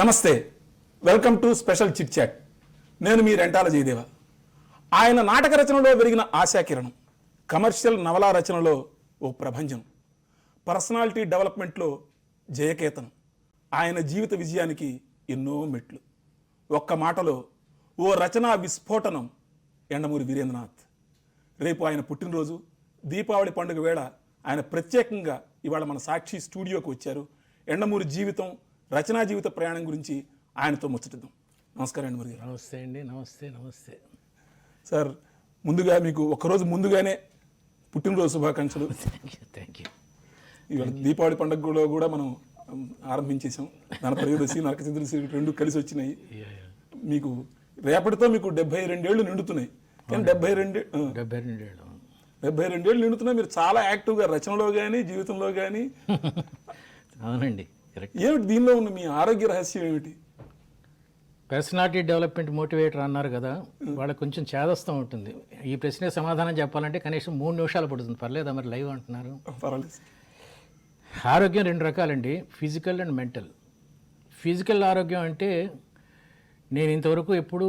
నమస్తే, welcome to special chit chat. నేను మీ రెంటాల జయదేవ. ఆయన నాటక రచనలో వెలిగిన ఆశాకిరణం, కమర్షియల్ నవలా రచనలో ఓ ప్రభంజనం, పర్సనాలిటీ డెవలప్మెంట్లో జయకేతనం, ఆయన జీవిత విజయానికి ఎన్నో మెట్లు. ఒక్క మాటలో ఓ రచనా విస్ఫోటనం యండమూరి వీరేంద్రనాథ్. రేపు ఆయన పుట్టినరోజు, దీపావళి పండుగ వేళ ఆయన ప్రత్యేకంగా ఇవాళ మన సాక్షి స్టూడియోకి వచ్చారు. యండమూరి జీవితం, రచనా జీవిత ప్రయాణం గురించి ఆయనతో ముచ్చటిద్దాం. నమస్కారం యండమూరి గారు. నమస్తే అండి. నమస్తే నమస్తే సార్, ముందుగా మీకు ఒక్కరోజు ముందుగానే పుట్టినరోజు శుభాకాంక్షలు. Thank you. ఇవాళ దీపావళి పండుగలో కూడా మనం ఆరంభించేసాం. ధనత్రయోదశి, నరక చతుర్దశి రెండు కలిసి వచ్చినాయి. మీకు రేపటితో మీకు 72 ఏళ్ళు నిండుతున్నాయి. కానీ 72 ఏళ్ళు నిండుతున్నాయి. మీరు చాలా యాక్టివ్గా రచనలో కానీ జీవితంలో కానీ. అవునండి, కరెక్ట్. ఏమిటి దీనిలో ఉన్న మీ ఆరోగ్య రహస్యం ఏమిటి? పర్సనాలిటీ డెవలప్మెంట్ మోటివేటర్ అన్నారు కదా, వాళ్ళకి కొంచెం చేదస్తూ ఉంటుంది. ఈ ప్రశ్నకి సమాధానం చెప్పాలంటే కనీసం 3 నిమిషాలు పడుతుంది. పర్లేదా? మరి లైవ్ అంటున్నారు. పర్వాలేదు. ఆరోగ్యం 2 రకాలండి, ఫిజికల్ అండ్ మెంటల్. ఫిజికల్ ఆరోగ్యం అంటే నేను ఇంతవరకు ఎప్పుడు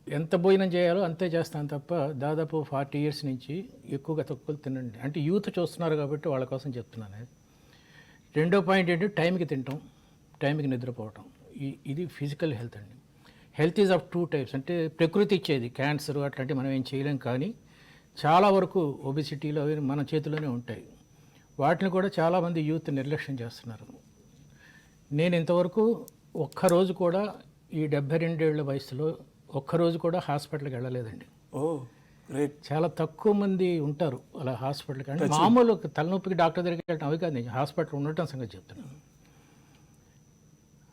ఎంత భోజనం చేయాలో అంతే చేస్తాను తప్ప దాదాపు 40 ఇయర్స్ నుంచి ఎక్కువగా తక్కువ తినండి. అంటే యూత్ చూస్తున్నారు కాబట్టి వాళ్ళ కోసం చెప్తున్నాను. రెండో పాయింట్ ఏంటి, టైంకి తినటం, టైంకి నిద్రపోవటం. ఇది ఫిజికల్ హెల్త్ అండి. Health is of 2 types. అంటే ప్రకృతి ఇచ్చేది క్యాన్సర్ అట్లాంటివి మనం ఏం చేయలేం, కానీ చాలా వరకు ఒబిసిటీలో అవి మన చేతిలోనే ఉంటాయి. వాటిని కూడా చాలామంది యూత్ నిర్లక్ష్యం చేస్తున్నారు. నేను ఇంతవరకు ఒక్కరోజు కూడా ఈ 72 ఏళ్ల వయసులో ఒక్కరోజు కూడా హాస్పిటల్కి వెళ్ళలేదండి. చాలా తక్కువ మంది ఉంటారు అలా హాస్పిటల్కి. అంటే మామూలు తలనొప్పికి డాక్టర్ దగ్గరికి వెళ్ళటం అవి కాదు, నేను హాస్పిటల్ ఉండటం సంగతి చెప్తున్నాను.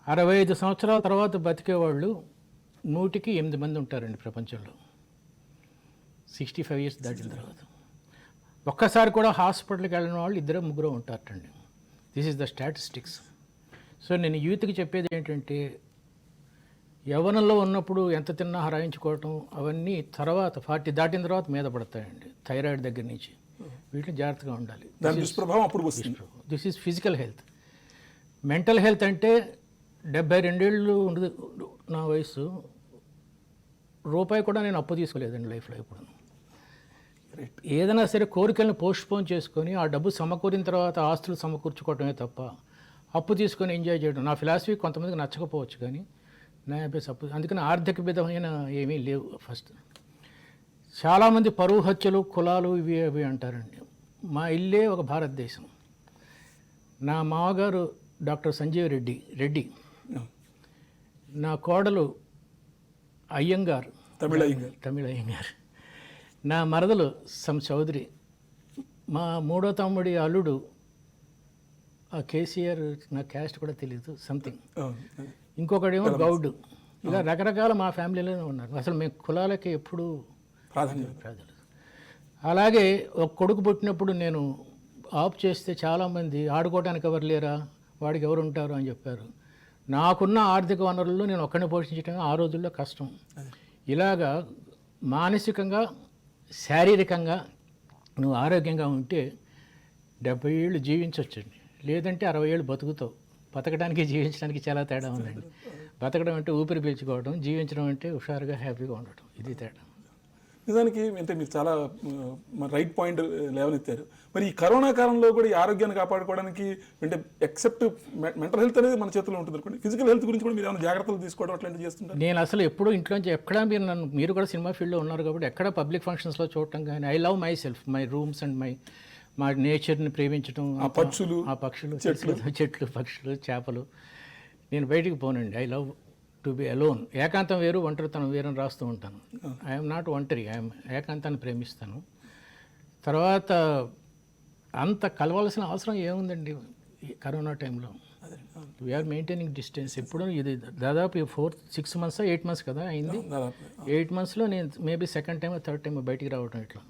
65 సంవత్సరాల తర్వాత బతికేవాళ్ళు 100కి 8 మంది ఉంటారండి ప్రపంచంలో, 65 ఇయర్స్ దాటిన తర్వాత. ఒక్కసారి కూడా హాస్పిటల్కి వెళ్ళిన వాళ్ళు 2-3 ఉంటారటండి. This is the statistics. So నేను యూత్కి చెప్పేది ఏంటంటే, యవ్వనంలో ఉన్నప్పుడు ఎంత తిన్నా హరాయించుకోవటం అవన్నీ తర్వాత 40 దాటిన తర్వాత మీద పడతాయండి. థైరాయిడ్ దగ్గర నుంచి వీటిని జాగ్రత్తగా ఉండాలి. This is physical health. Mental health అంటే 72 ఏళ్ళు నా వయసు, రూపాయి కూడా నేను అప్పు తీసుకోలేదండి లైఫ్లో ఎప్పుడు. ఏదైనా సరే కోరికలను పోస్ట్పోన్ చేసుకొని ఆ డబ్బు సమకూరిన తర్వాత ఆస్తులు సమకూర్చుకోవటమే తప్ప అప్పు తీసుకొని ఎంజాయ్ చేయడం నా ఫిలాసఫీ కొంతమందికి నచ్చకపోవచ్చు, కానీ నా అప్పు. అందుకని ఆర్థిక విధమైన ఏమీ లేవు. ఫస్ట్ చాలామంది పరువు హత్యలు, కులాలు ఇవి అవి అంటారండి. మా ఇల్లే ఒక భారతదేశం. నా మామగారు డాక్టర్ సంజీవ్ రెడ్డి, నా కోడలు అయ్యంగారు, తమిళ అయ్యంగారు, నా మరదలు చౌదరి, మా 3వ తమ్ముడి అల్లుడు ఆ కేసీఆర్, నా క్యాస్ట్ కూడా తెలియదు సంథింగ్, ఇంకొకడేమో గౌడ్. ఇలా రకరకాల మా ఫ్యామిలీలోనే ఉన్నారు. అసలు మేము కులాలకి ఎప్పుడు ప్రాధాన్యత. అలాగే ఒక కొడుకు పుట్టినప్పుడు నేను ఆఫ్ చేస్తే చాలామంది ఆడుకోవడానికి ఎవరు లేరా, వాడికి ఎవరు ఉంటారు అని చెప్పారు. నాకున్న ఆర్థిక వనరుల్లో నేను ఒక్కడిని పోషించడం ఆ రోజుల్లో కష్టం. ఇలాగా మానసికంగా, శారీరకంగా నువ్వు ఆరోగ్యంగా ఉంటే 70 ఏళ్ళు జీవించవచ్చండి. లేదంటే 60 ఏళ్ళు బతుకుతావు. బతకడానికి జీవించడానికి చాలా తేడా ఉందండి. బతకడం అంటే ఊపిరి పీల్చుకోవడం, జీవించడం అంటే హుషారుగా హ్యాపీగా ఉండటం, ఇది తేడా. నిజానికి అంటే మీరు చాలా రైట్ పాయింట్ లేవనెత్తారు. మరి ఈ కరోనా కాలంలో కూడా ఈ ఆరోగ్యాన్ని కాపాడుకోవడానికి అంటే ఎక్సెప్ట్ మెంటల్ హెల్త్ అనేది మన చేతిలో ఉంటుంది అనుకోండి, ఫిజికల్ హెల్త్ గురించి కూడా మీరు ఏమైనా జాగ్రత్తలు తీసుకోవడం అట్లాంటివి చేస్తుంటారు? నేను అసలు ఎప్పుడు ఇంట్లోంచి ఎక్కడ మీరు కూడా సినిమా ఫీల్డ్లో ఉన్నారు కాబట్టి ఎక్కడ పబ్లిక్ ఫంక్షన్స్లో చూడటం కానీ, I love my self, my rooms and మా నేచర్ని ప్రేమించడం, ఆ పక్షులు, చెట్లు, పక్షులు, చేపలు. నేను బయటికి పోనండి. I love to be alone. ఏకాంతం వేరు, ఒంటరితనం వేరని రాస్తూ ఉంటాను. ఐఎమ్ నాట్ ఒంటరి, ఐఎమ్ ఏకాంతాన్ని ప్రేమిస్తాను. తర్వాత అంత కలవాల్సిన అవసరం ఏముందండి ఈ కరోనా టైంలో. We are maintaining distance. ఎప్పుడు ఇది దాదాపు 6 months 8 months కదా అయింది. 8 monthsలో నేను maybe second time third time బయటికి రావటం. ఇట్లా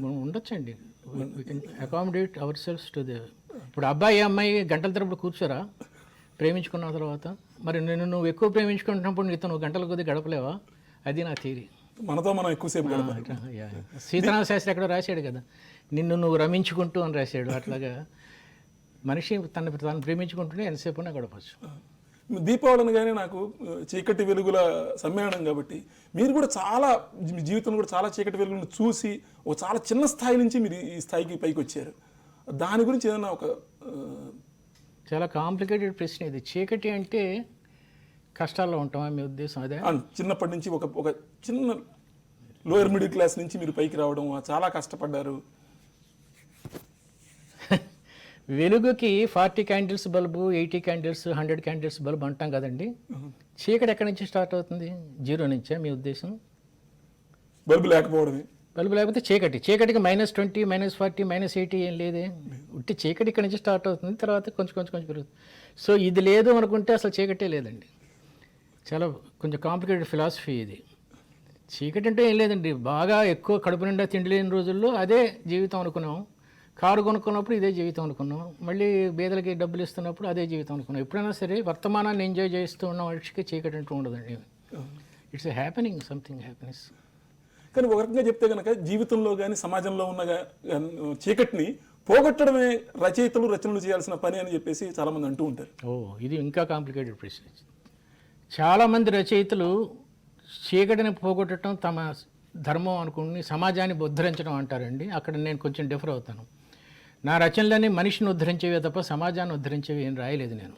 మనం ఉండొచ్చండి. We can accommodate our selves to the. ఇప్పుడు అబ్బాయి అమ్మాయి గంటల తరపుడు కూర్చోరా ప్రేమించుకున్న తర్వాత? మరి నువ్వు ఎక్కువ ప్రేమించుకుంటున్నప్పుడు నీతో నువ్వు గంటల కొద్ది గడపలేవా? అది నా థియరీ. మనతో మనం ఎక్కువసేపు సీతారామ శాస్త్రి ఎక్కడో రాశాడు కదా, నిన్ను నువ్వు రమించుకుంటూ అని రాశాడు. అట్లాగా మనిషి తను ప్రేమించుకుంటూనే ఎంతసేపు గడపచ్చు. దీపావళి అనగానే నాకు చీకటి వెలుగుల సమ్మేళనం కాబట్టి మీరు కూడా చాలా మీ జీవితంలో కూడా చాలా చీకటి వెలుగులను చూసి ఒక చాలా చిన్న స్థాయి నుంచి మీరు ఈ స్థాయికి పైకి వచ్చారు. దాని గురించి ఏదైనా ఒక చాలా కాంప్లికేటెడ్ ప్రశ్న ఇది. చీకటి అంటే కష్టాల్లో ఉంటామా మీ ఉద్దేశం అదే? చిన్నప్పటి నుంచి ఒక చిన్న లోయర్ మిడిల్ క్లాస్ నుంచి మీరు పైకి రావడం చాలా కష్టపడ్డారు. వెలుగుకి 40 candles bulb, 80 candles, 100 candles bulb అంటాం కదండి. చీకటి ఎక్కడి నుంచి స్టార్ట్ అవుతుంది? 0 నుంచే మీ ఉద్దేశం? బల్బు లేకపోవడమే. బల్బు లేకపోతే చీకటికి -20, -40, -80 ఏం లేదే. ఉట్టి చీకటి ఇక్కడి నుంచి స్టార్ట్ అవుతుంది, తర్వాత కొంచెం పెరుగుతుంది. సో ఇది లేదు అనుకుంటే అసలు చీకటే లేదండి. చాలా కొంచెం కాంప్లికేటెడ్ ఫిలాసఫీ ఇది. చీకటి అంటే ఏం లేదండి, బాగా ఎక్కువ కడుపు నిండా తిండి లేని రోజుల్లో అదే జీవితం అనుకున్నాం. కారు కొనుక్కున్నప్పుడు ఇదే జీవితం అనుకున్నాం. మళ్ళీ పేదలకి డబ్బులు ఇస్తున్నప్పుడు అదే జీవితం అనుకున్నాం. ఎప్పుడైనా సరే వర్తమానాన్ని ఎంజాయ్ చేస్తూ ఉన్న మనిషికి చీకటి అంటూ ఉండదండి. It's happening, something happiness. కానీ ఒక రకంగా చెప్తే కనుక జీవితంలో కానీ సమాజంలో ఉన్న చీకటిని పోగొట్టడమే రచనలు చేయాల్సిన పని అని చెప్పేసి చాలామంది అంటూ ఉంటారు. ఇది ఇంకా కాంప్లికేటెడ్ ప్రశ్న. చాలామంది రచయితలు చీకటిని పోగొట్టడం తమ ధర్మం అనుకుని సమాజాన్ని ఉద్ధరించడం అంటారండి. అక్కడ నేను కొంచెం డిఫర్ అవుతాను. నా రచనలని మనిషిని ఉద్ధరించేవే తప్ప సమాజాన్ని ఉద్ధరించేవి ఏం రాయలేదు నేను.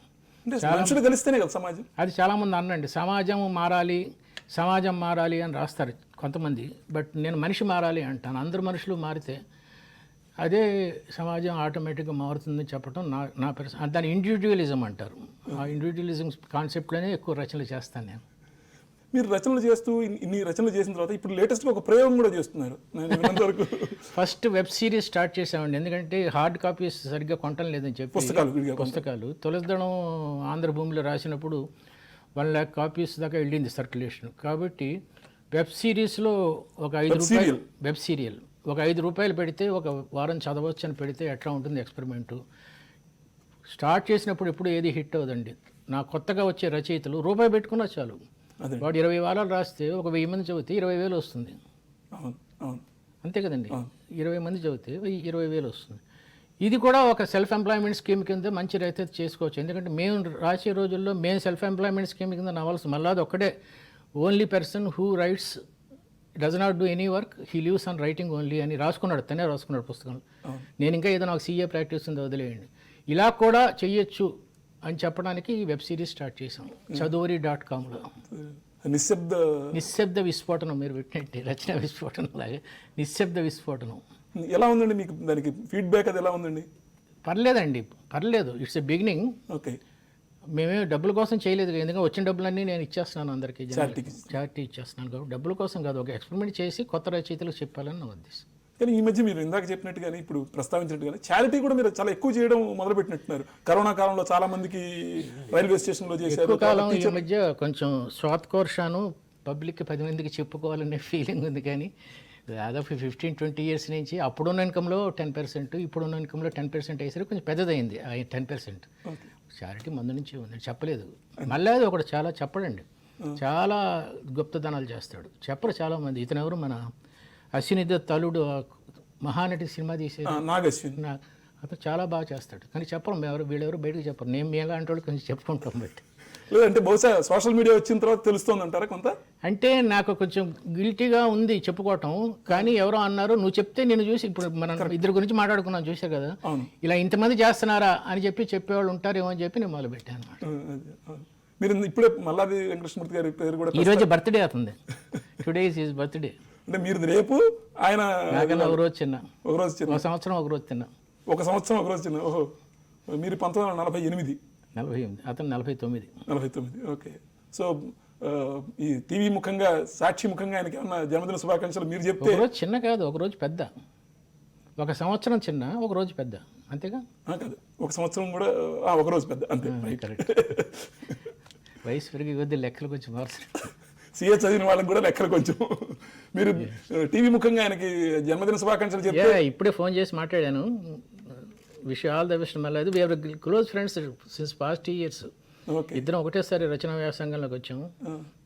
మనుషులు కలిస్తేనే కదా సమాజం. అది చాలామంది అనండి, సమాజం మారాలి అని రాస్తారు కొంతమంది. బట్ నేను మనిషి మారాలి అంటాను. అందరు మనుషులు మారితే అదే సమాజం ఆటోమేటిక్గా మారుతుందని చెప్పడం నా దాన్ని ఇండివిజువలిజం అంటారు. ఆ ఇండివిజువలిజం కాన్సెప్ట్లోనే ఎక్కువ రచనలు చేస్తాను నేను. మీరు రచనలు చేస్తూ ఇన్ని రచనలు చేసిన తర్వాత ఇప్పుడు లేటెస్ట్గా ఒక ప్రయోగం కూడా చేస్తున్నారు. ఫస్ట్ వెబ్ సిరీస్ స్టార్ట్ చేసామండి. ఎందుకంటే హార్డ్ కాపీస్ సరిగ్గా కొనటం లేదని చెప్పి పుస్తకాలు తొలదడం ఆంధ్రభూమిలో రాసినప్పుడు 1 lakh కాపీస్ దాకా వెళ్ళింది సర్క్యులేషన్. కాబట్టి వెబ్ సిరీస్లో ఒక 5 రూపాయలు వెబ్ సీరియల్ ఒక 5 రూపాయలు పెడితే ఒక వారం చదవచ్చు అని పెడితే ఎట్లా ఉంటుంది ఎక్స్పెరిమెంటు. స్టార్ట్ చేసినప్పుడు ఎప్పుడు ఏది హిట్ అవ్వదండి. నా కొత్తగా వచ్చే రచయితలు రూపాయి పెట్టుకున్నా చాలు, వాడు 20 వారాలు రాస్తే ఒక 1000 మంది చదివితే 20,000 వస్తుంది. అంతే కదండి. 20 మంది చదివితే 20,000 వస్తుంది. ఇది కూడా ఒక సెల్ఫ్ ఎంప్లాయ్మెంట్ స్కీమ్ కింద మంచి రైతే చేసుకోవచ్చు. ఎందుకంటే మేము రాసే రోజుల్లో మేము సెల్ఫ్ ఎంప్లాయ్మెంట్ స్కీమ్ కింద నవల్స్ మళ్ళీ అది ఒక్కడే only person who rights does not do any work, he leaves on writing only అని తనే రాసుకున్నాడు పుస్తకంలో. నేను ఇంకా ఏదో నాకు సీఏ ప్రాక్టీస్ ఉంది వదిలేయండి. ఇలా కూడా చెయ్యొచ్చు అని చెప్పడానికి ఈ వెబ్ సిరీస్ స్టార్ట్ చేసాం చదోరి.comలో. నిశ్శబ్ద విస్ఫోటనం, మీరు పెట్టినట్టు రచన విస్ఫోటనం లాగా నిశ్శబ్ద విస్ఫోటనం. ఎలా ఉందండి మీకు దానికి ఫీడ్బ్యాక్? అది ఎలా ఉందండి? పర్లేదు. It's a beginning. ఓకే. మేమే డబ్బుల కోసం చేయలేదు, ఎందుకంటే వచ్చిన డబ్బులన్నీ నేను ఇచ్చేస్తున్నాను అందరికీ, చారిటీ ఇచ్చేస్తున్నాను. కాబట్టి డబ్బుల కోసం కాదు, ఒక ఎక్స్పెరిమెంట్ చేసి కొత్త రచయితలకు చెప్పాలని నా ఉద్దేశం. కానీ ఈ మధ్య మీరు ఇందాక చెప్పినట్టుగానే ఇప్పుడు ప్రస్తావించినట్టుగానే చారిటీ కూడా మీరు చాలా ఎక్కువ చేయడం మొదలుపెట్టినట్టున్నారు. కరోనా కాలంలో చాలా మందికి రైల్వే స్టేషన్లో చేశారు. కాలం ఈ మధ్య కొంచెం స్వాత్కోర్షాను పబ్లిక్కి 10 మందికి చెప్పుకోవాలనే ఫీలింగ్ ఉంది. కానీ దాదాపు 15-20 ఇయర్స్ నుంచి అప్పుడున్న ఇన్కంలో 10%, ఇప్పుడున్న ఇన్కంలో 10% అయ్యేసరికి కొంచెం పెద్దదైంది. 10% చారిటీ ముందు నుంచి ఉంది, చెప్పలేదు. మళ్ళీ అది ఒకటి చాలా చెప్పడండి, చాలా గుప్తదానాలు చేస్తాడు, చెప్పరు చాలామంది. ఇతను ఎవరు, మన అశ్విని దత్ అల్లుడు మహానటి సినిమా తీసేది అతను చాలా బాగా చేస్తాడు. కానీ చెప్పరు, వీళ్ళెవరు బయటకు చెప్పరు. నేను మేలా అంటే వాళ్ళు కొంచెం చెప్పుకుంటాం. బట్టి లేదంటే బహుశా సోషల్ మీడియా వచ్చిన తర్వాత తెలుస్తుంది అంటారా కొంత? అంటే నాకు కొంచెం గిల్టీగా ఉంది చెప్పుకోవటం. కానీ ఎవరో అన్నారు, నువ్వు చెప్తే నేను చూసి, ఇప్పుడు మనం ఇద్దరు గురించి మాట్లాడుకున్నాం చూసా కదా, ఇలా ఇంతమంది చేస్తున్నారా అని చెప్పేవాళ్ళు ఉంటారేమో అని చెప్పి నేను మొదలు పెట్టాను అన్నమాట. మీరు ఇప్పుడే మల్లాది వెంకటేశ్వరమూర్తి గారి పేరు కూడా ఈరోజు బర్త్డే అవుతుంది. Today is his birthday. అంటే మీరు రేపు ఆయన ఒక రోజు చిన్న, ఒక సంవత్సరం ఒక రోజు చిన్న. ఓహో, మీరు 1948, అతను 49. ఓకే. సో ఈ టీవీ ముఖంగా, సాక్షి ముఖంగా ఆయనకి ఏమన్నా జన్మదిన శుభాకాంక్షలు మీరు చెప్తే? ఒక రోజు చిన్న కాదు, ఒక రోజు పెద్ద. ఒక సంవత్సరం చిన్న, ఒక రోజు పెద్ద, అంతేగా? కాదు, ఒక సంవత్సరం కూడా ఒక రోజు పెద్ద, అంతే. కరెక్ట్. వయసు పెరిగి కొద్ది లెక్కలు కొంచెం మారుతాయి. సీఏ చదివిన వాళ్ళకి కూడా లెక్కలు కొంచెం. మీరు టీవీ ముఖంగా ఆయనకి జన్మదిన శుభాకాంక్షలు చెప్తే? ఇప్పుడే ఫోన్ చేసి మాట్లాడాను. Wish all the best. మళ్ళీ అది we are close friends since past years. ఇద్దరం ఒకటేసారి రచనా వ్యాసంగంలోకి వచ్చాము.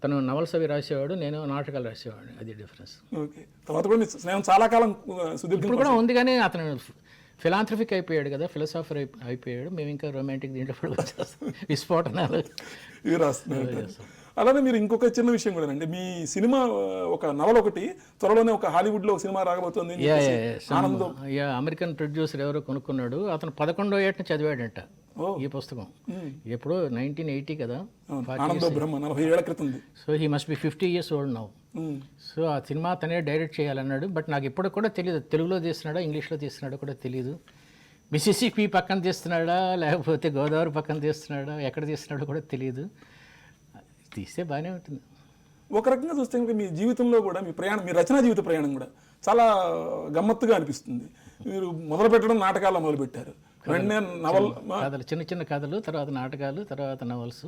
తను నవల్స్ అవి రాసేవాడు, నేను నాటకాలు రాసేవాడు. అది డిఫరెన్స్. తర్వాత కూడా చాలా కాలం ఇప్పుడు కూడా ఉంది. కానీ అతను ఫిలాంథ్రఫిక్ అయిపోయాడు కదా, ఫిలసాఫర్ అయిపోయాడు. మేము ఇంకా రొమాంటిక్ దీంట్లో కూడా వచ్చేస్తాం, విస్ఫోటనాలు ఇవి రాస్తున్నారు. అలానే మీరు ఇంకొక చిన్న విషయం కూడా అండి, మీ సినిమా ఒక నవల ఒకటి త్వరలోనే ఒక హాలీవుడ్ లో ఒక సినిమా రాకపోతుంది అని చెప్పేసి ఆనందం. అమెరికన్ ప్రొడ్యూసర్ ఎవరో కొనుక్కున్నాడు, అతను 11వ ఏటని చదివాడంట ఈ పుస్తకం. ఎప్పుడో 1980 కదా, ఆనందో బ్రహ్మ 40 ఏళ్ల క్రితం. So he must be 50 years old now. So ఆ సినిమా తనే డైరెక్ట్ చేయాలన్నాడు. బట్ నాకు ఇప్పుడు కూడా తెలియదు తెలుగులో తీస్తున్నాడా ఇంగ్లీష్లో తీస్తున్నాడో కూడా తెలియదు. మిసిసిపి పక్కన తీస్తున్నాడా లేకపోతే గోదావరి పక్కన తీస్తున్నాడా ఎక్కడ తీస్తున్నాడో కూడా తెలియదు. తీస్తే బాగానే ఉంటుంది. ఒక రకంగా చూస్తే కనుక మీ జీవితంలో కూడా మీ ప్రయాణం, మీ రచనా జీవిత ప్రయాణం కూడా చాలా గమ్మత్తుగా అనిపిస్తుంది. మీరు మొదలు పెట్టడం నాటకాల్లో మొదలుపెట్టారు, వెంటనే నవల్ కథలు, చిన్న చిన్న కథలు, తర్వాత నాటకాలు, తర్వాత నవల్స్,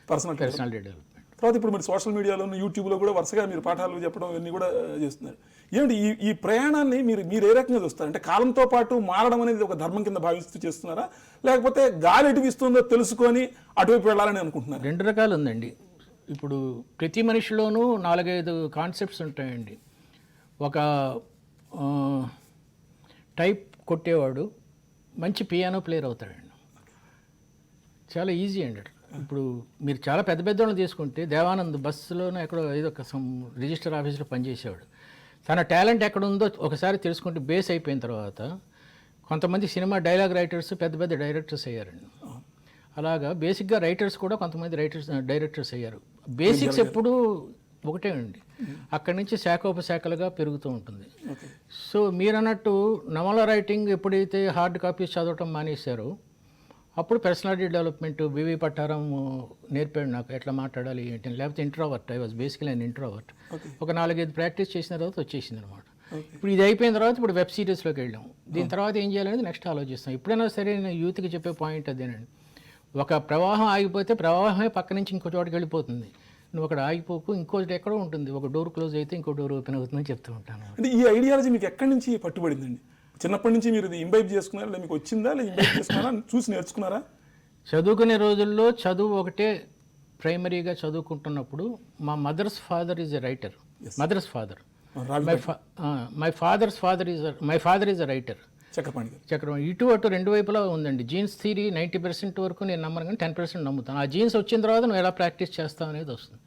పర్సనాలిటీ డెవలప్మెంట్. తర్వాత ఇప్పుడు మీరు సోషల్ మీడియాలో యూట్యూబ్లో కూడా వరుసగా మీరు పాఠాలు చెప్పడం ఇవన్నీ కూడా చేస్తున్నారు. ఏమిటి ఈ ప్రయాణాన్ని మీరు ఏ రకంగా చూస్తారు? అంటే కాలంతో పాటు మారడం అనేది ఒక ధర్మం కింద భావిస్తూ చేస్తున్నారా, లేకపోతే గాలి ఎటు వీస్తుందో తెలుసుకొని అటువైపు వెళ్ళాలని అనుకుంటున్నారు? రెండు రకాలు ఉందండి. ఇప్పుడు ప్రతి మనిషిలోనూ 4-5 కాన్సెప్ట్స్ ఉంటాయండి. ఒక టైప్ కొట్టేవాడు మంచి పియానో ప్లేయర్ అవుతాడండి. చాలా ఈజీ అండి అట్లా. ఇప్పుడు మీరు చాలా పెద్ద పెద్ద వాళ్ళని తీసుకుంటే దేవానంద్ బస్సులోనే ఎక్కడో ఏదో ఒక రిజిస్టర్ ఆఫీస్లో పనిచేసేవాడు. తన టాలెంట్ ఎక్కడ ఉందో ఒకసారి తెలుసుకుంటే బేస్ అయిపోయిన తర్వాత కొంతమంది సినిమా డైలాగ్ రైటర్స్ పెద్ద పెద్ద డైరెక్టర్స్ అయ్యారండి. అలాగా బేసిక్గా రైటర్స్ కూడా కొంతమంది డైరెక్టర్స్ అయ్యారు. బేసిక్స్ ఎప్పుడూ ఒకటే అండి, అక్కడి నుంచి శాఖోపశాఖలుగా పెరుగుతూ ఉంటుంది. సో మీరు అన్నట్టు నవల రైటింగ్ ఎప్పుడైతే హార్డ్ కాపీస్ చదవటం మానేశారో అప్పుడు పర్సనాలిటీ డెవలప్మెంట్ బివి పట్టారం నేర్పాడు నాకు ఎట్లా మాట్లాడాలి ఏంటి. లేకపోతే introvert, I was basically and introvert. ఒక 4-5 ప్రాక్టీస్ చేసిన తర్వాత వచ్చేసింది అనమాట. ఇప్పుడు ఇది అయిపోయిన తర్వాత ఇప్పుడు వెబ్ సిరీస్లోకి వెళ్ళాం. దీని తర్వాత ఏం చేయాలనేది నెక్స్ట్ ఆలోచిస్తాం. ఎప్పుడైనా సరే నేను యూత్కి చెప్పే పాయింట్ అదేనండి, ఒక ప్రవాహం ఆగిపోతే ప్రవాహమే పక్క నుంచి ఇంకో చోటుకి వెళ్ళిపోతుంది. నువ్వు అక్కడ ఆగిపోకు, ఇంకోటి ఎక్కడో ఉంటుంది. ఒక డోర్ క్లోజ్ అయితే ఇంకో డోర్ ఓపెన్ అవుతుందని చెప్తూ ఉంటాను. అంటే ఈ ఐడియాలజీ మీకు ఎక్కడి నుంచి పట్టుబడిందండి? చిన్నప్పటి నుంచి మీరు ఇది ఇంబైబ్ చేసుకున్నారా, లేదా మీకు వచ్చిందా, లేదా ఇంబైబ్ చేసుకున్నారా, చూసి నేర్చుకున్నారా? చదువుకునే రోజుల్లో చదువు ఒకటే ప్రైమరీగా చదువుకుంటున్నప్పుడు మా mother's father is a writer. Mother's father, my father is a writer. Chakrapani ఇటు అటు రెండు వైపులా ఉందండి. జీన్స్ థియరీ 90% వరకు నేను నమ్మను, కానీ 10% నమ్ముతాను. ఆ జీన్స్ వచ్చిన తర్వాత నువ్వు ఎలా ప్రాక్టీస్ చేస్తావు అనేది వస్తుంది.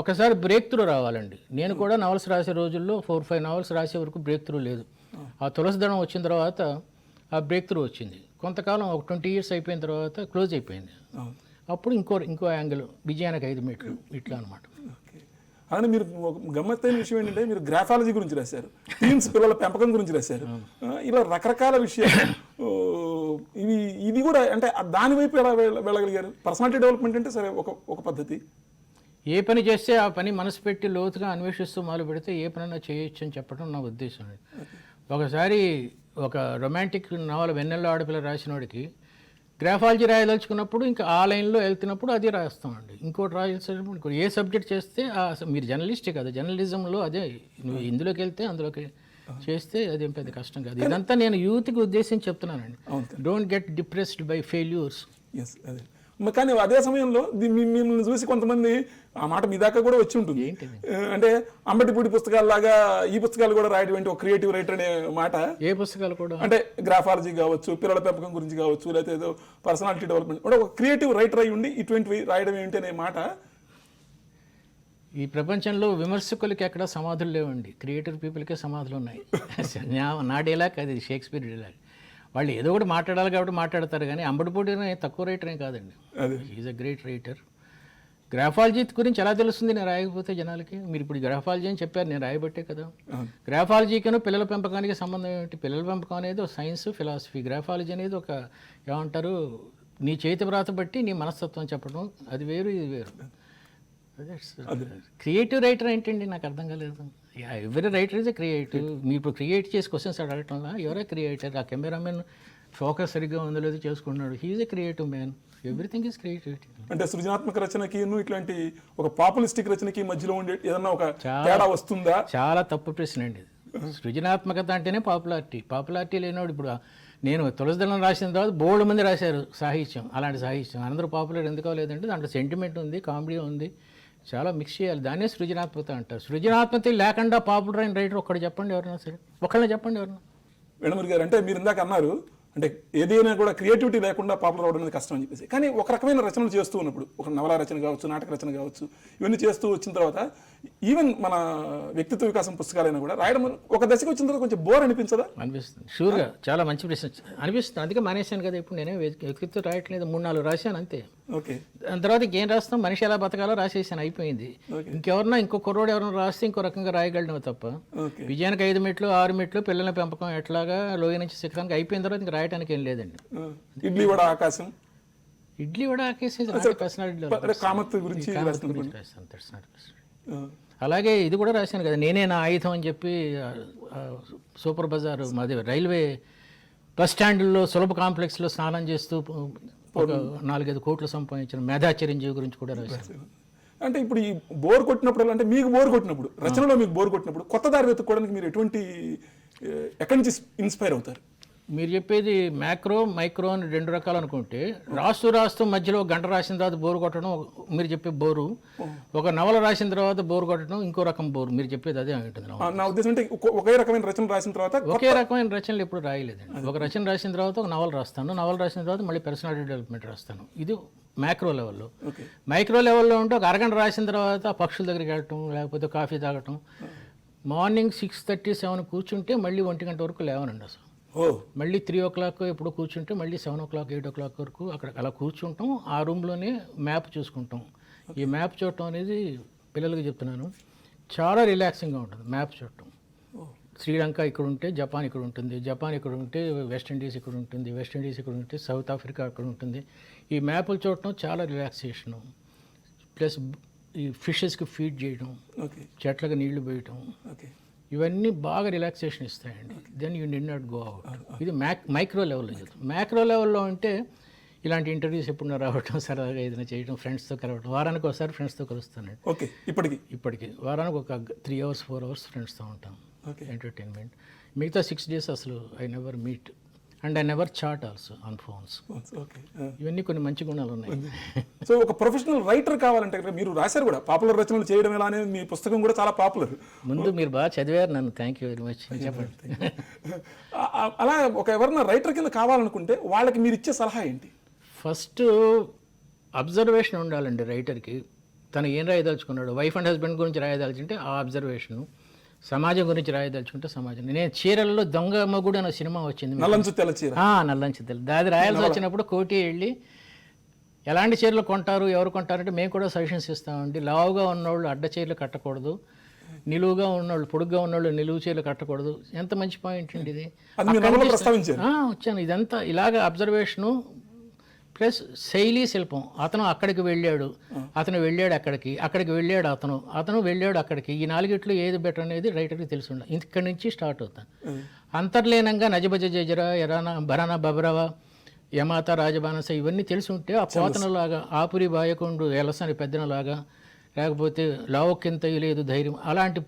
ఒకసారి బ్రేక్ త్రూ రావాలండి. నేను కూడా నవల్స్ రాసే రోజుల్లో 4-5 నవల్స్ రాసే వరకు బ్రేక్ త్రూ లేదు. ఆ తులసిదళం వచ్చిన తర్వాత ఆ బ్రేక్ త్రూ వచ్చింది. కొంతకాలం ఒక 20 years అయిపోయిన తర్వాత క్లోజ్ అయిపోయింది. అప్పుడు ఇంకో యాంగిల్, విజయానికి 5 మెట్లు, ఇట్లా అనమాట. అలానే మీరు ఒక గమ్మత్తైన విషయం ఏంటంటే మీరు గ్రాఫాలజీ గురించి రాశారు, టీన్స్ పిల్లల పెంపకం గురించి రాశారు. ఇలా రకరకాల విషయాలు ఇది కూడా అంటే దాని వైపు ఎలా వెళ్ళగలిగారు? పర్సనాలిటీ డెవలప్మెంట్ అంటే సరే ఒక పద్ధతి, ఏ పని చేస్తే ఆ పని మనసు పెట్టి లోతుగా అన్వేషిస్తూ మొదలు పెడితే ఏ పనైనా చేయొచ్చు అని చెప్పడం నా ఉద్దేశం. ఒకసారి ఒక రొమాంటిక్ నవల వెన్నెల్లో ఆడపిల్ల రాసిన వాడికి గ్రాఫాలజీ రాయదలుచుకున్నప్పుడు ఇంకా ఆ లైన్లో వెళ్తున్నప్పుడు అది రాస్తామండి. ఇంకోటి రాయాల్సినప్పుడు ఏ సబ్జెక్ట్ చేస్తే మీరు జర్నలిస్టే కదా, జర్నలిజంలో అదే నువ్వు ఇందులోకి వెళ్తే అందులోకి చేస్తే అదేం పెద్ద కష్టం కాదు. ఇదంతా నేను యూత్కి ఉద్దేశించి చెప్తున్నానండి. Don't get depressed by failures. కానీ అదే సమయంలో మిమ్మల్ని చూసి కొంతమంది ఆ మాట మీ దాకా కూడా వచ్చి ఉంటుంది. అంటే అంబటిపూడి పుస్తకాలలాగా ఈ పుస్తకాలు కూడా రాయడం ఒక క్రియేటివ్ రైటర్ అనే మాట. ఏ పుస్తకాలు కూడా అంటే గ్రాఫాలజీ కావచ్చు, పిల్లల పెంపకం గురించి కావచ్చు, లేకపోతే ఏదో పర్సనాలిటీ డెవలప్మెంట్ అంటే ఒక క్రియేటివ్ రైటర్ అయి ఉండి ఇటువంటివి రాయడం ఏంటి అనే మాట. ఈ ప్రపంచంలో విమర్శకులకి ఎక్కడ సమాధులు లేవండి, క్రియేటివ్ పీపుల్కే సమాధులు ఉన్నాయి. నా డైలాగ్ అది షేక్స్పియర్ డైలాగ్. వాళ్ళు ఏదో ఒకటి మాట్లాడాలి కాబట్టి మాట్లాడతారు, కానీ అంబటిపూడి తక్కువ రైటర్ ఏం కాదండి. Is a great writer. Graphology గురించి ఎలా తెలుస్తుంది నేను రాయకపోతే జనాలకి? మీరు ఇప్పుడు గ్రాఫాలజీ అని చెప్పారు, నేను రాయబట్టే కదా. గ్రాఫాలజీకను పిల్లల పెంపకానికి సంబంధం ఏమిటి? పిల్లల పెంపకం అనేది ఒక సైన్స్, ఫిలాసఫీ. గ్రాఫాలజీ అనేది ఒక ఏమంటారు, నీ చేతి వ్రాత బట్టి నీ మనస్తత్వం చెప్పడం, అది వేరు ఇది వేరు. క్రియేటివ్ రైటర్ ఏంటండి నాకు అర్థం కాలేదు. ఎవరి రైటర్ ఇస్ ఎ క్రియేటివ్. మీరు ఇప్పుడు క్రియేట్ చేసి క్వశ్చన్స్ అడగటంలో ఎవరే క్రియేటర్? ఆ కెమెరామెన్ ఫోకస్ సరిగ్గా ఉందో లేదో చేసుకుంటున్నాడు, he is a creative man. Everything is creativity. అంటే సృజనాత్మక రచనకి ఇట్లాంటి ఒక పాపులిస్టిక్ రచనకి మధ్యలో ఉండే ఏదన్నా ఒక తేడా వస్తుందా? చాలా తప్పు ప్రశ్న అండి. సృజనాత్మకత అంటేనే పాపులారిటీ లేనివాడు. ఇప్పుడు నేను తులసిదళం రాసిన తర్వాత బోల్డ్ మంది రాశారు సాహిత్యం, అలాంటి సాహిత్యం. అందరూ పాపులర్ ఎందుకు అవ్వలేదంటే దాంట్లో సెంటిమెంట్ ఉంది, కామెడీ ఉంది, చాలా మిక్స్ చేయాలి. దాన్నే సృజనాత్మకత అంటారు. సృజనాత్మకత లేకుండా పాపులర్ అయిన రైటర్ ఒక్కడు చెప్పండి ఎవరైనా సరే, ఒకళ్ళని చెప్పండి ఎవరైనా. వేణుమూరి గారు, అంటే మీరు ఇందాక అన్నారు అంటే ఏదైనా కూడా క్రియేటివిటీ లేకుండా పాపులర్ అవడం అనేది కష్టం అని చెప్పేసి. కానీ ఒక రకమైన రచనలు చేస్తూ ఉన్నప్పుడు, ఒక నవల రచన కావచ్చు, నాటక రచన కావచ్చు, ఇవన్నీ చేస్తూ వచ్చిన తర్వాత ఈవెన్ మన వ్యక్తిత్వ వికాసం పుస్తకాలైనా కూడా రాయడం ఒక దశకు వచ్చిన తర్వాత కొంచెం బోర్ అనిపించదా? అనిపిస్తుంది, షూర్గా. చాలా మంచి ప్రశ్న అనిపిస్తుంది. అందుకే మానేశాను కదా. ఇప్పుడు నేనే వ్యక్తిత్వం రాయట్లేదు, 3-4 రాశాను అంతే. ఓకే. దాని తర్వాత ఇంకేం రాస్తాం, మనిషి ఎలా బతకాలో రాసేసాను, అయిపోయింది. ఇంకెవరన్నా ఇంకో కుర్రోడు ఎవరైనా రాస్తే ఇంకో రకంగా రాయగలను తప్ప, ఓకే. విజయానికి 5 మెట్లు 6 మెట్లు పిల్లల పెంపకం ఎట్లాగా లోయ నుంచి శిఖరానికి అయిపోయిన తర్వాత ఇంకా రాయడానికి ఏం లేదండి. ఇడ్లీ వడ ఆకాశం, ఇడ్లీ కూడా ఆకేసి కామత్ గురించి అలాగే ఇది కూడా రాశాను కదా, నేనే నా ఆయుధం అని చెప్పి. సూపర్ బజార్ మాది రైల్వే బస్ స్టాండ్లో సులభ కాంప్లెక్స్లో స్నానం చేస్తూ ఒక 4-5 కోట్లు సంపాదించిన మేధా చిరంజీవి గురించి కూడా రాశాను. అంటే ఇప్పుడు ఈ బోర్ కొట్టినప్పుడు, అంటే మీకు బోర్ కొట్టినప్పుడు, రచనలో మీకు బోర్ కొట్టినప్పుడు కొత్త దారి వెతుక్కోవడానికి మీరు ఎటువంటి ఎక్కడి నుంచి ఇన్స్పైర్ అవుతారు? మీరు చెప్పేది మ్యాక్రో మైక్రో అని 2 రకాలు అనుకుంటే, రాస్తూ మధ్యలో 1 గంట రాసిన తర్వాత బోరు కొట్టడం మీరు చెప్పే బోరు, ఒక నవల రాసిన తర్వాత బోరు కొట్టడం ఇంకో రకం బోరు. మీరు చెప్పేది అదే ఉంటుంది. నా ఉద్దేశం అంటే ఒకే రకమైన రచన రాసిన తర్వాత ఒకే రకమైన రచనలు ఎప్పుడు రాయలేదండి. ఒక రచన రాసిన తర్వాత ఒక నవల రాస్తాను, నవల రాసిన తర్వాత మళ్ళీ పర్సనాలిటీ డెవలప్మెంట్ రాస్తాను. ఇది మ్యాక్రో లెవెల్లో. మైక్రో లెవెల్లో ఉంటే ఒక అరగంట రాసిన తర్వాత పక్షుల దగ్గరికి వెళ్ళటం, లేకపోతే కాఫీ తాగటం. మార్నింగ్ 6:30-7 కూర్చుంటే మళ్ళీ 1 గంట వరకు లేవనండి అసలు. మళ్ళీ 3 o'clock ఎప్పుడు కూర్చుంటే మళ్ళీ 7 o'clock 8 o'clock వరకు అక్కడ అలా కూర్చుంటాం. ఆ రూమ్లోనే మ్యాప్ చూసుకుంటాం. ఈ మ్యాప్ చూడటం అనేది పిల్లలకి చెప్తున్నాను, చాలా రిలాక్సింగ్గా ఉంటుంది. మ్యాప్ చూడటం, శ్రీలంక ఇక్కడ ఉంటే జపాన్ ఇక్కడ ఉంటుంది, జపాన్ ఇక్కడ ఉంటే వెస్టిండీస్ ఇక్కడ ఉంటుంది, వెస్టిండీస్ ఇక్కడ ఉంటే సౌత్ ఆఫ్రికా అక్కడ ఉంటుంది. ఈ మ్యాప్లు చూడటం చాలా రిలాక్సేషను. ప్లస్ ఈ ఫిషెస్కి ఫీడ్ చేయడం, చెట్లకు నీళ్లు పోయటం, ఇవన్నీ బాగా రిలాక్సేషన్ ఇస్తాయండి. Then you did not go out. ఇది మైక్రో లెవెల్లో చెప్తాం. మ్యాక్రో లెవెల్లో అంటే ఇలాంటి ఇంటర్వ్యూస్ ఎప్పుడన్నా రావటం, సరదాగా ఏదైనా చేయడం, ఫ్రెండ్స్తో కలవటం. వారానికి ఒకసారి ఫ్రెండ్స్తో కలుస్తానండి. ఓకే. ఇప్పటికి వారానికి ఒక 3 hours 4 hours ఫ్రెండ్స్తో ఉంటాం. ఎంటర్టైన్మెంట్. మిగతా 6 days అసలు I never meet and I never chat also on phones. ఇవన్నీ కొన్ని మంచి గుణాలు ఉన్నాయి. సో ఒక ప్రొఫెషనల్ రైటర్ కావాలంటే మీరు రాశారు కూడా, పాపులర్ రచనలు చేయడం ఎలా అనేది మీ పుస్తకం కూడా చాలా పాపులర్. ముందు మీరు బాగా చదివారు నన్ను, థ్యాంక్ యూ వెరీ మచ్. చెప్పండి. అలా ఒక ఎవరన్నా రైటర్ కింద కావాలనుకుంటే వాళ్ళకి మీరు ఇచ్చే సలహా ఏంటి? ఫస్ట్ అబ్జర్వేషన్ ఉండాలండి రైటర్కి. తను ఏం రాయదలుచుకున్నాడు, వైఫ్ అండ్ హస్బెండ్ గురించి రాయదలుచుకుంటే ఆ అబ్జర్వేషను, సమాజం గురించి రాయదలుచుకుంటే సమాజం. నేను చీరల్లో దొంగ మగుడు అనే సినిమా వచ్చింది, నల్లంచు తెల్ల. అది రాయాల్సి వచ్చినప్పుడు కోటి వెళ్ళి ఎలాంటి చీరలు కొంటారు, ఎవరు కొంటారంటే మేము కూడా సజెషన్స్ ఇస్తామండి. లావుగా ఉన్నవాళ్ళు అడ్డ చీరలు కట్టకూడదు, నిలువుగా ఉన్నవాళ్ళు పొడుగ్గా ఉన్నవాళ్ళు నిలువు చీరలు కట్టకూడదు. ఎంత మంచి పాయింట్ అండి ఇది. వచ్చాను ఇదంతా ఇలాగ అబ్జర్వేషను ప్లస్ శైలీ శిల్పం. అతను అక్కడికి వెళ్ళాడు, అతను వెళ్ళాడు అక్కడికి వెళ్ళాడు, అతను వెళ్ళాడు అక్కడికి. ఈ 4 ఏది బెటర్ అనేది రైటర్కి తెలిసి ఉండాలి. ఇక్కడి నుంచి స్టార్ట్ అవుతాను. అంతర్లీనంగా నజబజ జజరా ఎరానా బరానా బబరవా యమాత రాజబానస ఇవన్నీ తెలిసి ఉంటే ఆ పోతనలాగా, ఆపురి బాయకుండు ఎలసని పెద్దనలాగా, లేకపోతే లావుకింత లేదు ధైర్యం, అలాంటి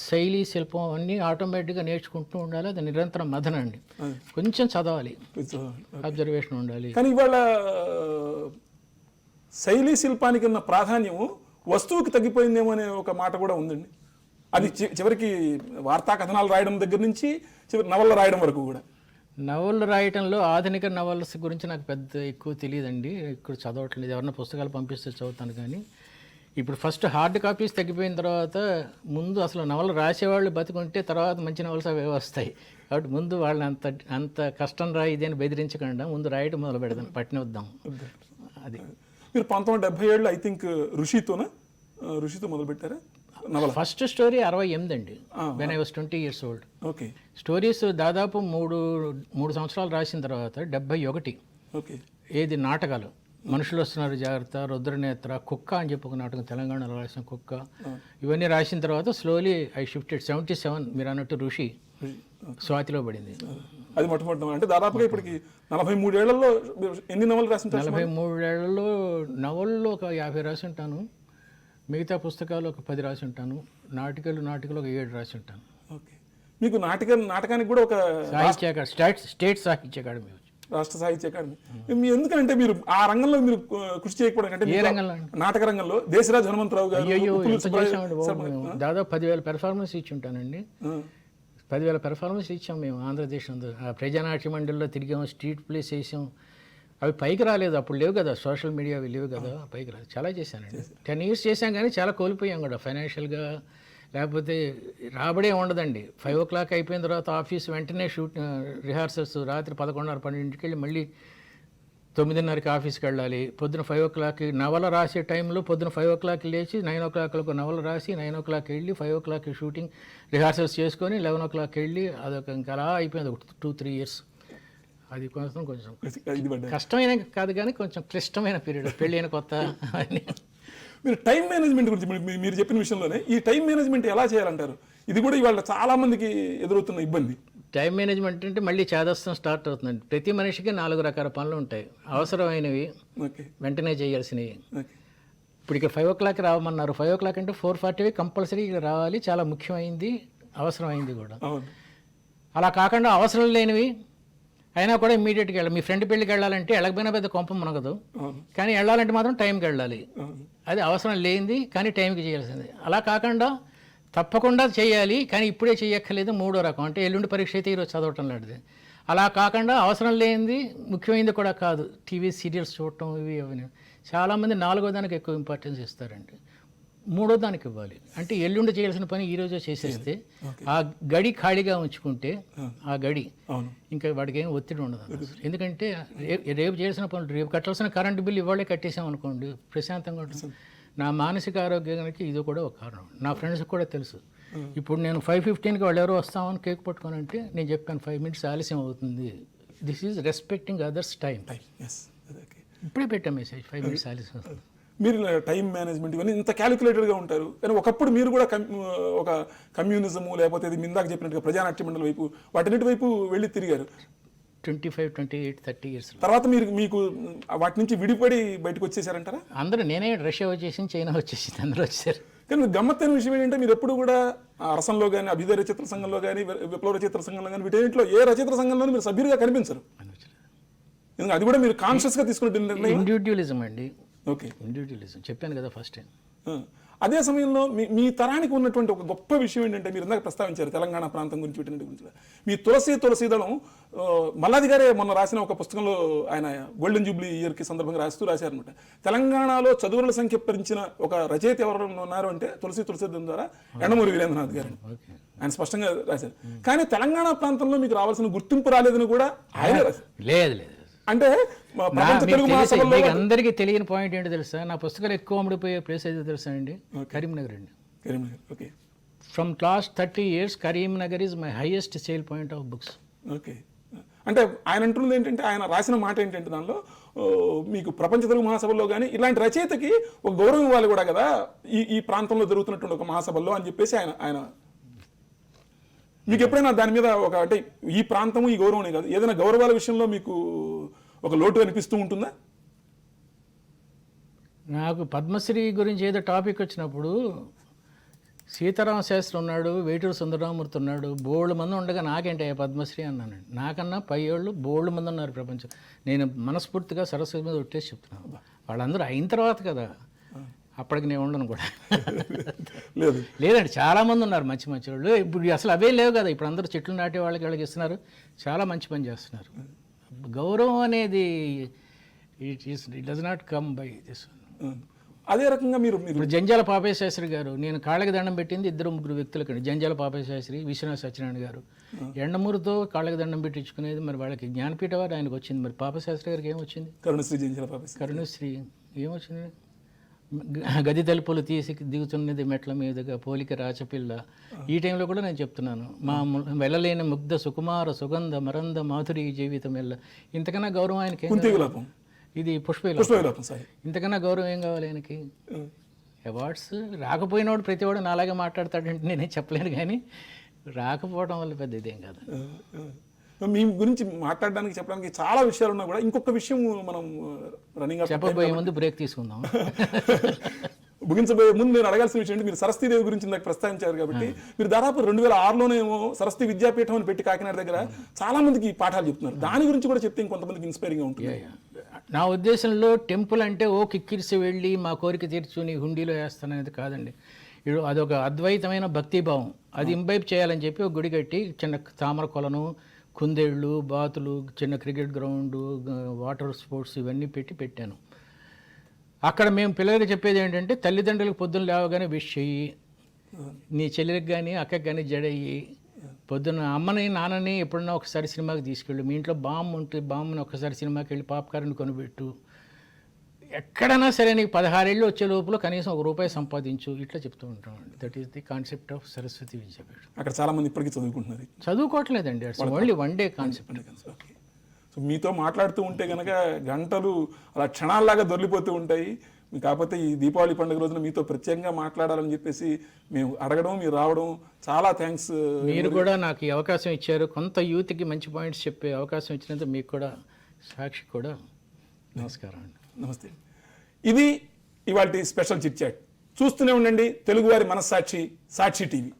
శైలి శిల్పం అన్నీ ఆటోమేటిక్గా నేర్చుకుంటూ ఉండాలి. అది నిరంతరం మదన అండి. కొంచెం చదవాలి, అబ్జర్వేషన్ ఉండాలి. కానీ ఇవాళ శైలి శిల్పానికి ఉన్న ప్రాధాన్యము వస్తువుకి తగ్గిపోయిందేమో అనే ఒక మాట కూడా ఉందండి. అది చివరికి వార్తా కథనాలు రాయడం దగ్గర నుంచి చివరి నవళ్ళు రాయడం వరకు కూడా. నవళ్ళు రాయటంలో ఆధునిక నవల్స్ గురించి నాకు పెద్ద ఎక్కువ తెలియదండి. ఇక్కడ చదవట్లేదు, ఎవరైనా పుస్తకాలు పంపిస్తే చదువుతాను. కానీ ఇప్పుడు ఫస్ట్ హార్డ్ కాపీస్ తగ్గిపోయిన తర్వాత ముందు అసలు నవలు రాసేవాళ్ళు బతుకుంటే తర్వాత మంచి నవల్స్ అవి వస్తాయి. కాబట్టి ముందు వాళ్ళని అంత కష్టం ఇదేని బెదిరించకుండా ముందు రాయటం మొదలు పెడదాం, పట్టినొద్దాం. అది మీరు 1977 ఐ థింక్ ఋషితో మొదలు పెట్టారా నవల? ఫస్ట్ స్టోరీ 68 అండి, when I was 20 years old. Okay. Stories దాదాపు 3 సంవత్సరాలు రాసిన తర్వాత 71. ఓకే. ఏది నాటకాలు, మనుషులు వస్తున్నారు జాగ్రత్త, రుద్రనేత్ర, కుక్క అని చెప్పి ఒక నాటకం తెలంగాణలో రాసిన కుక్క, ఇవన్నీ రాసిన తర్వాత స్లోలీ ఐ షిఫ్టెడ్. 77 మీరు అన్నట్టు ఋషి స్వాతిలో పడింది. అది మొట్టమొదటి. అంటే దాదాపుగా ఇప్పటికి 43 ఏళ్లలో ఎన్ని నవలు రాసి? 43 ఏళ్లలో నవల్లో ఒక 50 రాసి ఉంటాను, మిగతా పుస్తకాలు ఒక 10 రాసి ఉంటాను, నాటికలు ఒక 7 రాసి ఉంటాను. ఓకే. మీకు నాటకానికి కూడా ఒక సాహిత్య అకాడమీ, స్టేట్ సాహిత్య అకాడమీ, రాష్ట్ర సాహిత్య అకాడమీ. ఎందుకంటే మీరు ఆ రంగంలో మీరు కృషి చేయకపోవడం అంటే, ఏ రంగంలో? నాటక రంగంలో దేశరాజ్ హనుమంతరావు గారు దాదాపు 10,000 పెర్ఫార్మెన్స్ ఇచ్చి ఉంటానండి. 10,000 పెర్ఫార్మెన్స్ ఇచ్చాం మేము ఆంధ్రదేశ్ ప్రజానాట్య మండలిలో తిరిగాం, స్ట్రీట్ ప్లేస్ వేసాం. అవి పైకి రాలేదు, అప్పుడు లేవు కదా సోషల్ మీడియా, అవి లేవు కదా, పైకి రాలేదు. చాలా చేశానండి. 10 years చేశాం కానీ చాలా కోల్పోయాం కూడా ఫైనాన్షియల్గా. లేకపోతే రాబడే ఉండదండి. 5 o'clock అయిపోయిన తర్వాత ఆఫీస్ వెంటనే రిహార్సల్స్ రాత్రి 11:30, 12కి వెళ్ళి మళ్ళీ 9:30కి ఆఫీస్కి వెళ్ళాలి. పొద్దున 5 o'clock నవల రాసే టైంలో పొద్దున 5 o'clock లేచి 9 o'clock నవల రాసి 9 o'clock వెళ్ళి 5 o'clock షూటింగ్ రిహార్సల్స్ చేసుకొని 11 o'clock వెళ్ళి అదొక ఇంకా అలా అయిపోయింది. 2-3 years. అది కొంచెం కష్టమైన కాదు కానీ కొంచెం క్లిష్టమైన పీరియడ్, పెళ్ళైన కొత్త అని. మీరు టైం మేనేజ్మెంట్ గురించి మీరు చెప్పిన విషయంలోనే ఈ టైం మేనేజ్మెంట్ ఎలా చేయాలంటారు? ఇది కూడా ఇవాళ చాలా మందికి ఎదురవుతున్న ఇబ్బంది. టైం మేనేజ్మెంట్ అంటే మళ్ళీ చేదస్తం స్టార్ట్ అవుతుందండి. ప్రతి మనిషికి 4 రకాల పనులు ఉంటాయి. అవసరమైనవి, వెంటనే చేయాల్సినవి. ఇప్పుడు ఇక్కడ 5 o'clock రావమన్నారు. 5 o'clock అంటే 4:40 కంపల్సరీ ఇక్కడ రావాలి. చాలా ముఖ్యమైనది, అవసరమైంది కూడా. అలా కాకుండా అవసరం లేనివి అయినా కూడా ఇమీడియట్గా వెళ్ళాలి. మీ ఫ్రెండ్ పెళ్ళికి వెళ్ళాలంటే వెళ్ళకపోయినా పెద్ద కొంప మునగదు, కానీ వెళ్ళాలంటే మాత్రం టైంకి వెళ్ళాలి. అది అవసరం లేనిది కానీ టైంకి చేయాల్సింది. అలా కాకుండా తప్పకుండా చేయాలి కానీ ఇప్పుడే చేయక్కర్లేదు, 3వ రకం. అంటే ఎల్లుండి పరీక్ష అయితే ఈరోజు చదవటం లాంటిది. అలా కాకుండా అవసరం లేనిది, ముఖ్యమైనది కూడా కాదు, టీవీ సీరియల్స్ చూడటం, ఇవి అవన్నీ. చాలామంది 4వ దానికి ఎక్కువ ఇంపార్టెన్స్ ఇస్తారండి, 3వ దానికి ఇవ్వాలి. అంటే ఎల్లుండి చేయాల్సిన పని ఈరోజే చేసేస్తే ఆ గడి ఖాళీగా ఉంచుకుంటే ఆ గడి ఇంకా వాడికి ఏం ఒత్తిడి ఉండదు. ఎందుకంటే రేపు చేయాల్సిన పనులు, రేపు కట్టాల్సిన కరెంటు బిల్లు ఇవాళే కట్టేసాం అనుకోండి, ప్రశాంతంగా ఉంటుంది. నా మానసిక ఆరోగ్యానికి ఇది కూడా ఒక కారణం. నా ఫ్రెండ్స్కి కూడా తెలుసు. ఇప్పుడు నేను 5:15కి వాళ్ళు ఎవరో వస్తామని కేక్ పట్టుకొని అంటే నేను చెప్పాను 5 minutes ఆలస్యం అవుతుంది. This is respecting others time. ఇప్పుడే పెట్టా మెసేజ్, 5 minutes ఆలస్యం అవుతుంది. మీరు టైం మేనేజ్మెంట్ ఇవన్నీ ఇంత క్యాలిక్యులేటెడ్గా ఉంటారు. కానీ ఒకప్పుడు మీరు కూడా ఒక కమ్యూనిజము లేకపోతే ఇది ఇందాక చెప్పినట్టుగా ప్రజానాట్య మండలి వైపు వాటిన్నిటి వైపు వెళ్ళి తిరిగారు. 25, 28, 30 years తర్వాత మీకు వాటి నుంచి విడిపడి బయటకు వచ్చేసారంటారా? అందరూ, నేనే రష్యా వచ్చేసి, చైనా వచ్చేసింది, అందరూ వచ్చారు. కానీ గమ్మత్తైన విషయం ఏంటంటే మీరు ఎప్పుడు కూడా రసంలో కానీ, అభ్యుదయ రచయితల సంఘంలో కానీ, విప్లవ రచయితల సంఘంలో కానీ, వీటిలో ఏ రచయితల సంఘంలోనూ మీరు సభ్యులుగా కనిపించరు. ఎందుకంటే అది కూడా మీరు కాన్షియస్గా తీసుకున్న ఇండివిజువలిజం అండి. ఓకే, ఇండివిజువలిజం చెప్పాను కదా ఫస్ట్ టైం. అదే సమయంలో మీ తరానికి ఉన్నటువంటి ఒక గొప్ప విషయం ఏంటంటే మీరు ఇందాక ప్రస్తావించారు తెలంగాణ ప్రాంతం గురించి, వీటి గురించి. మీ తులసీదళం మల్లాది గారే మొన్న రాసిన ఒక పుస్తకంలో ఆయన గోల్డెన్ జూబ్లీ ఇయర్కి సందర్భంగా రాశారనమాట. తెలంగాణలో చదువుల సంఖ్య పెంచిన ఒక రచయిత ఎవరు ఉన్నారు అంటే తులసీదళం ద్వారా యండమూరి వీరేంద్రనాథ్ గారు. ఆయన స్పష్టంగా రాశారు. కానీ తెలంగాణ ప్రాంతంలో మీకు రావాల్సిన గుర్తింపు రాలేదని కూడా ఆయన రాశారు. లేదు అంటే అందరికీ తెలియని పాయింట్ ఏంటో తెలుసా? నా పుస్తకాలు ఎక్కువ అమ్ముడిపోయే ప్లేస్ అయితే తెలుసా అండి? కరీంనగర్ అండి. Okay. From last 30 years Karimnagar is my highest sale point of books. Okay. అంటే ఆయన అంటున్నది ఏంటంటే, ఆయన రాసిన మాట ఏంటంటే దానిలో మీకు ప్రపంచ తెలుగు మహాసభల్లో కానీ ఇలాంటి రచయితకి ఒక గౌరవం ఇవ్వాలి కూడా కదా ఈ ప్రాంతంలో జరుగుతున్నటువంటి ఒక మహాసభల్లో అని చెప్పేసి ఆయన మీకు ఎప్పుడైనా దాని మీద ఒక, అంటే ఈ ప్రాంతము ఈ గౌరవమే కాదు, ఏదైనా గౌరవాల విషయంలో మీకు ఒక లోటు అనిపిస్తూ ఉంటుందా? నాకు పద్మశ్రీ గురించి ఏదో టాపిక్ వచ్చినప్పుడు సీతారామ శాస్త్రి ఉన్నాడు, వేటూరు సుందరరామూర్తి ఉన్నాడు, బోల్డ్ మంది ఉండగా నాకేంటి పద్మశ్రీ అన్నానండి. నాకన్నా పై వాళ్ళు బోల్డ్ మంది ఉన్నారు ప్రపంచం. నేను మనస్ఫూర్తిగా సరస్వతి మీద ఒట్టేసి చెప్తున్నాను. వాళ్ళందరూ అయిన తర్వాత కదా, అప్పటికి నేను ఉండను కూడా. లేదండి, చాలామంది ఉన్నారు మంచి వాళ్ళు. ఇప్పుడు అసలు అవే లేవు కదా. ఇప్పుడు అందరూ చెట్లు నాటే వాళ్ళకి ఇస్తున్నారు, చాలా మంచి పని చేస్తున్నారు. గౌరవం అనేది it does not come by this. అదే రకంగా మీరు ఇప్పుడు జంజాల పాపయ్య శాస్త్రి గారు, నేను కాళ్ళకి దండం పెట్టింది 2-3 వ్యక్తులకండి. జంజాల పాపయ్య శాస్త్రి, విశ్వనాథ సత్యనారాయణ గారు. ఎండమూరుతో కాళ్ళకి దండం పెట్టించుకునేది మరి వాళ్ళకి జ్ఞానపీఠ వారు ఆయనకు వచ్చింది. మరి పాపయ్య శాస్త్రి గారికి ఏమొచ్చింది? కరుణశ్రీ ఏమొచ్చింది? గది తలుపులు తీసి దిగుతున్నది మెట్ల మీదుగా పోలిక రాచపిల్ల. ఈ టైంలో కూడా నేను చెప్తున్నాను, మా వెళ్ళలేని ముగ్ధ సుకుమార సుగంధ మరంద మాధురి జీవితం ఎల్ల. ఇంతకన్నా గౌరవం ఆయనకి ఇది పుష్పవిలాపం. ఇంతకన్నా గౌరవం ఏం కావాలి ఆయనకి? అవార్డ్స్ రాకపోయినవాడు ప్రతివాడు నాలాగే మాట్లాడతాడంటే నేనే చెప్పలేను, కానీ రాకపోవడం వల్ల పెద్ద ఇదేం కాదు. మీ గురించి మాట్లాడడానికి చెప్పడానికి చాలా విషయాలు ఉన్నా కూడా ఇంకొక విషయం మనం రన్నింగ్ చెప్పబోయే ముందు బ్రేక్ తీసుకుందాం. ముగించబోయే ముందు నేను అడగాల్సిన విషయం అంటే, మీరు సరస్వతీదేవి గురించి నాకు ప్రస్తావించారు కాబట్టి, మీరు దాదాపు 2006లోనేమో సరస్వతి విద్యాపీఠం అని పెట్టి కాకినాడ దగ్గర చాలా మందికి పాఠాలు చెప్తున్నారు. దాని గురించి కూడా చెప్తే ఇంకొంతమందికి ఇన్స్పైరింగ్గా ఉంటుంది. నా ఉద్దేశంలో టెంపుల్ అంటే ఓ కిక్కిరిసి వెళ్ళి మా కోరిక తీర్చుని హుండీలో వేస్తాననేది కాదండి. అదొక అద్వైతమైన భక్తిభావం. అది ఇంబైబ్ చేయాలని చెప్పి ఒక గుడి కట్టి చిన్న తామర కొలను, కుందేళ్ళు, బాతులు, చిన్న క్రికెట్ గ్రౌండ్, వాటర్ స్పోర్ట్స్ ఇవన్నీ పెట్టాను. అక్కడ మేము పిల్లలకి చెప్పేది ఏంటంటే, తల్లిదండ్రులకు పొద్దున్న లేవగానే విష్ చెయ్యి, నీ చెల్లెలకు కానీ అక్కకి కానీ జడయ్యి, పొద్దున్న అమ్మని నాన్నని ఎప్పుడన్నా ఒకసారి సినిమాకి తీసుకెళ్ళు, మీ ఇంట్లో బామ్మ ఉంటే బామ్మని ఒకసారి సినిమాకి వెళ్ళి పాప్కార్న్ కొనిపెట్టు, ఎక్కడైనా సరే నీకు 16 ఏళ్ళు వచ్చే లోపల కనీసం ₹1 సంపాదించు, ఇట్లా చెప్తూ ఉంటామండి. That is the concept of Saraswati Vidyapeetham. అక్కడ చాలా మంది ఇప్పటికీ చదువుకుంటున్నారు. చదువుకోవట్లేదండి, it's only one day concept. Okay. So మీతో మాట్లాడుతూ ఉంటే కనుక గంటలు అలా క్షణాల్లాగా దొరికిపోతూ ఉంటాయి. కాకపోతే ఈ దీపావళి పండుగ రోజున మీతో ప్రత్యేకంగా మాట్లాడాలని చెప్పేసి మేము అడగడం, మీరు రావడం చాలా థ్యాంక్స్. మీరు కూడా నాకు ఈ అవకాశం ఇచ్చారు. కొంత యూత్కి మంచి పాయింట్స్ చెప్పే అవకాశం ఇచ్చినందుకు మీకు కూడా, సాక్షి కూడా నమస్కారం అండి. నమస్తే. ఇది ఇవాళ స్పెషల్ చిట్ చాట్. చూస్తూనే ఉండండి తెలుగువారి మనస్సాక్షి, సాక్షి టీవీ.